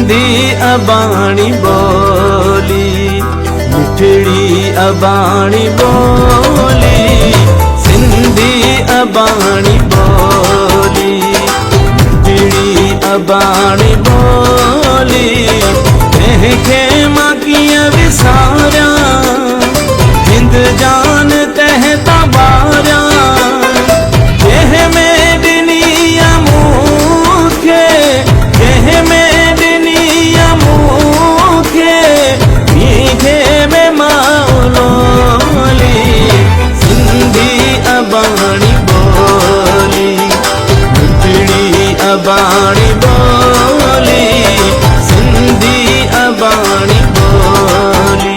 सिंधी अबाणी बोली, मिठड़ी अबाणी बोली, सिंधी अबाणी बोली, मिठड़ी अबाणी बोली। तंहिंखे मां कीअं विसारियां, हिंद जान तंहिं बारियां, जंहिंमें ॾिनी मूंखे, जंहिंमें ॾिनी मूंखे, मीठे में माउलोली। सिंधी अबाणी बोली, मिठड़ी अबाणी बोली, सिंधी अबाणी बोली।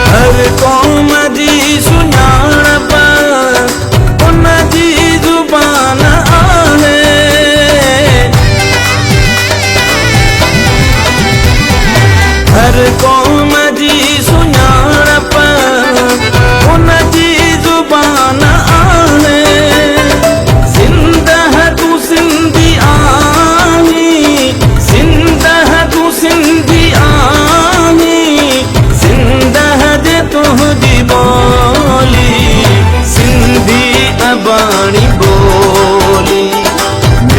हर क़ौम जी सुञाणप उन जी ज़ुबान आहे, हर क़ौम जी सुञाणप उन जी ज़ुबान आहे। सिंध तूं सिंधी आहीं, सिंध तूं सिंधी आहीं, सिंध जे तुंहिंजी ॿोली। सिंधी अबाणी